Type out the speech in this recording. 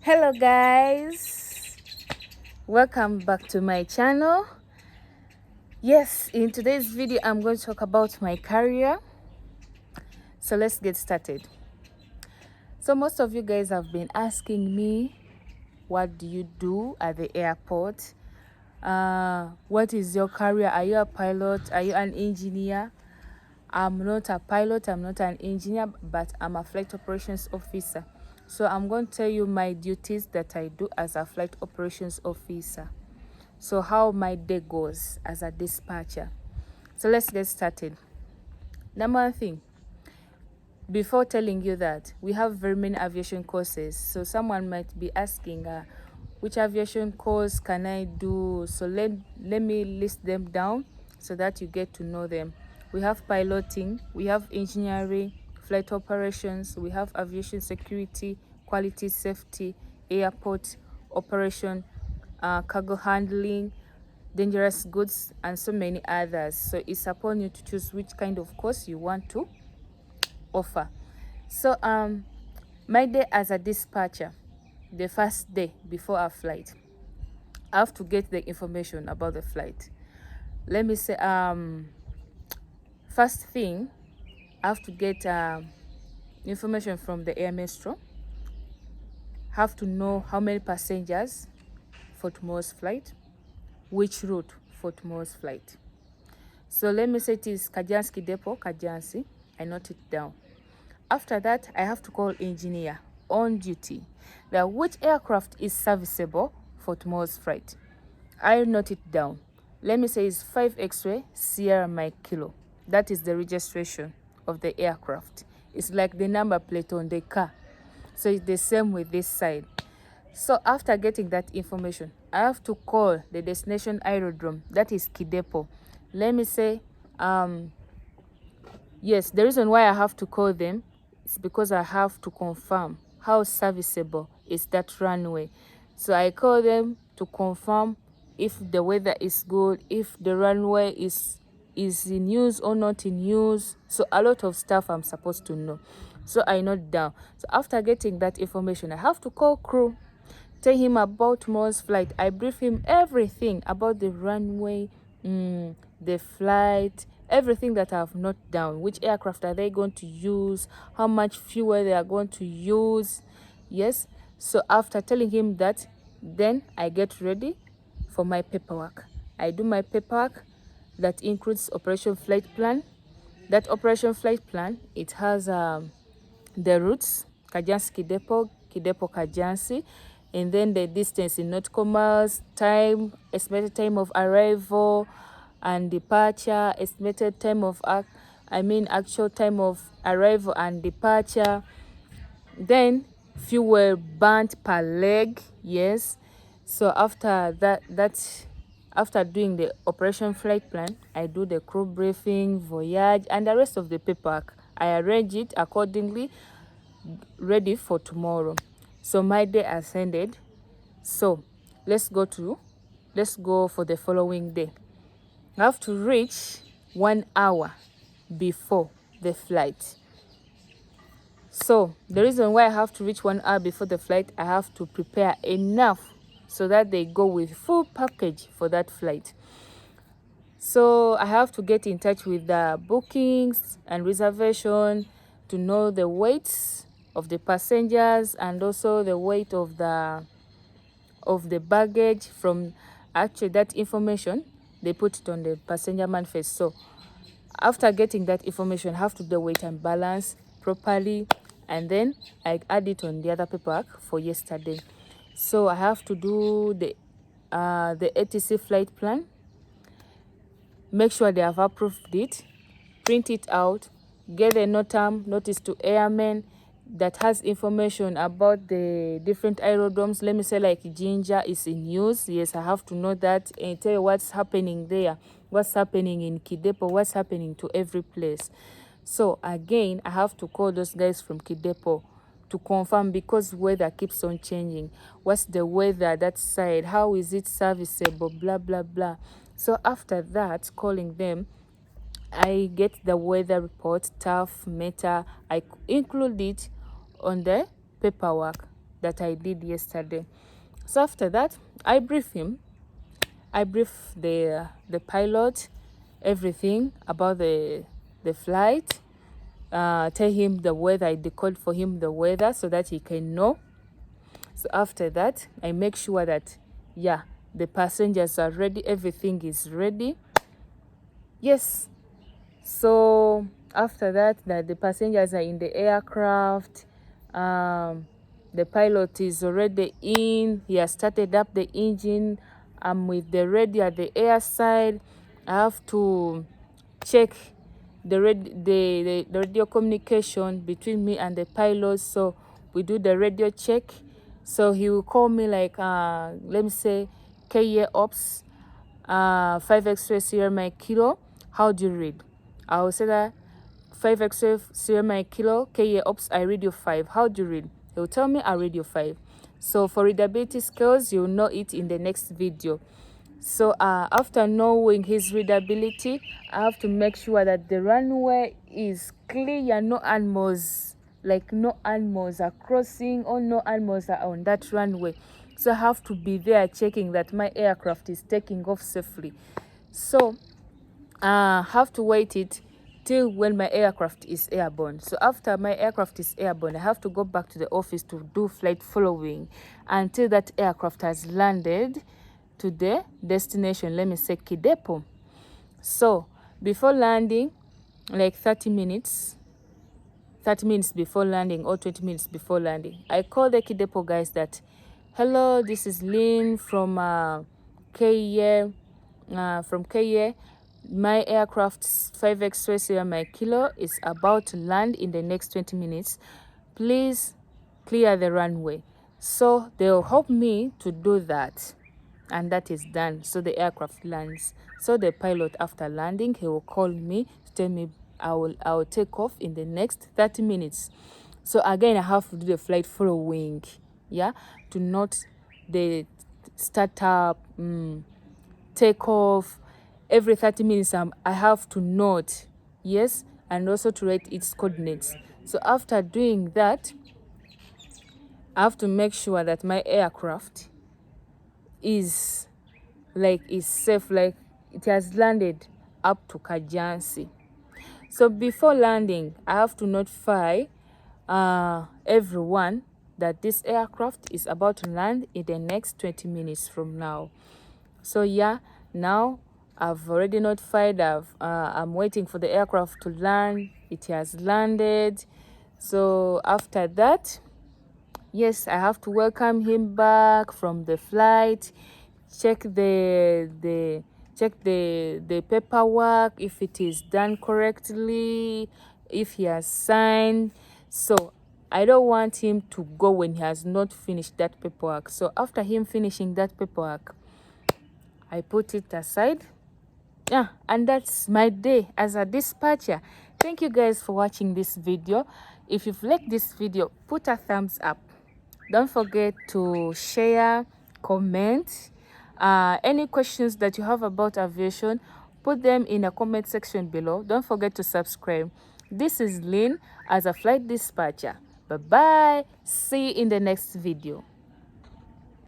Hello guys, welcome back to my channel. Yes, in today's video I'm going to talk about my career. So let's get started. So most of you guys have been asking me, what do you do at the airport? What is your career? Are you a pilot? Are you an engineer? I'm not a pilot, I'm not an engineer, but I'm a flight operations officer. So I'm going to tell you my duties that I do as a flight operations officer. So how my day goes as a dispatcher. So let's get started. Number one thing, before telling you that, we have very many aviation courses. So someone might be asking, which aviation course can I do? So let me list them down so that you get to know them. We have piloting, we have engineering, flight operations, we have aviation security, quality safety, airport operation, cargo handling, dangerous goods, and so many others. So it's upon you to choose which kind of course you want to offer. So my day as a dispatcher, the first day before our flight, I have to get the information about the flight. Let me say, first thing, I have to get information from the air maestro. Have to know how many passengers for tomorrow's flight, which route for tomorrow's flight. So let me say it is Kajanski Depot, Kajansi. I note it down. After that, I have to call engineer on duty that which aircraft is serviceable for tomorrow's flight. I note it down. Let me say it's 5 X-ray Sierra Mike Kilo. That is the registration of the aircraft. It's like the number plate on the car. So it's the same with this side. So after getting that information, I have to call the destination aerodrome, that is Kidepo. Let me say, yes, the reason why I have to call them is because I have to confirm how serviceable is that runway. So I call them to confirm if the weather is good, if the runway is in use or not in use. So a lot of stuff I'm supposed to know. So I note down. So after getting that information, I have to call crew, tell him about tomorrow's flight. I brief him everything about the runway, the flight, everything that I've noted down. Which aircraft are they going to use? How much fuel they are going to use? Yes. So after telling him that, then I get ready for my paperwork. I do my paperwork. That includes operation flight plan. That operation flight plan, it has the routes, Kajansi Kidepo, Kidepo Kajansi, and then the distance in nautical miles, time, estimated time of arrival and departure, estimated time of actual time of arrival and departure. Then fuel burnt per leg. Yes. So after that, after doing the operation flight plan, I do the crew briefing, voyage, and the rest of the paperwork. I arrange it accordingly, ready for tomorrow. So my day has ended. So let's go for the following day. I have to reach 1 hour before the flight. So the reason why I have to reach 1 hour before the flight, I have to prepare enough so that they go with full package for that flight. So I have to get in touch with the bookings and reservation to know the weights of the passengers and also the weight of the baggage. From actually that information, they put it on the passenger manifest. So after getting that information, I have to do the weight and balance properly, and then I add it on the other paperwork for yesterday. So I have to do the ATC flight plan, make sure they have approved it, print it out, get the NOTAM, notice to airmen, that has information about the different aerodromes. Let me say like Ginger is in use. Yes, I have to know that and tell you what's happening there, what's happening in Kidepo, what's happening to every place. So again, I have to call those guys from Kidepo to confirm, because weather keeps on changing. What's the weather that side? How is it serviceable? Blah, blah, blah. So after that, calling them, I get the weather report, tough, meta. I include it on the paperwork that I did yesterday. So after that, I brief him. I brief the pilot everything about the flight. Tell him the weather. I decode for him the weather so that he can know. So after that, I make sure that, yeah, the passengers are ready. Everything is ready. Yes. So after that, the passengers are in the aircraft. The pilot is already in. He has started up the engine. I'm with the radio at the air side. I have to check the radio communication between me and the pilot. So we do the radio check. So he will call me like, let me say, KA Ops, 5 X-ray Sierra Mike Kilo. How do you read? I will say that 5 X-ray Sierra Mike Kilo, KA Ops, I read you 5. How do you read? He will tell me I read you 5. So for readability skills, you'll know it in the next video. So after knowing his readability, I have to make sure that the runway is clear, no animals, like no animals are crossing or no animals are on that runway. So I have to be there checking that my aircraft is taking off safely. So I have to wait it till when my aircraft is airborne. So after my aircraft is airborne, I have to go back to the office to do flight following until that aircraft has landed to the destination, let me say Kidepo. So before landing, like 30 minutes before landing or 20 minutes before landing, I call the Kidepo guys that, hello, this is Lynn from KA. My aircraft's 5 X-ray Sierra Mike Kilo is about to land in the next 20 minutes. Please clear the runway. So they'll help me to do that. And that is done. So the aircraft lands. So the pilot, after landing, he will call me to tell me I will take off in the next 30 minutes. So again, I have to do the flight following, yeah, to note the startup, take off. Every 30 minutes, I have to note, yes, and also to write its coordinates. So after doing that, I have to make sure that my aircraft is safe, like it has landed up to Kajansi. So before landing, I have to notify everyone that this aircraft is about to land in the next 20 minutes from now. So yeah, now I've already notified. I'm waiting for the aircraft to land. It has landed. So after that, yes, I have to welcome him back from the flight, check the paperwork, if it is done correctly, if he has signed. So I don't want him to go when he has not finished that paperwork. So after him finishing that paperwork, I put it aside. Yeah, and that's my day as a dispatcher. Thank you guys for watching this video. If you've liked this video, put a thumbs up. Don't forget to share, comment. Any questions that you have about aviation, put them in the comment section below. Don't forget to subscribe. This is Lynn as a flight dispatcher. Bye bye. See you in the next video.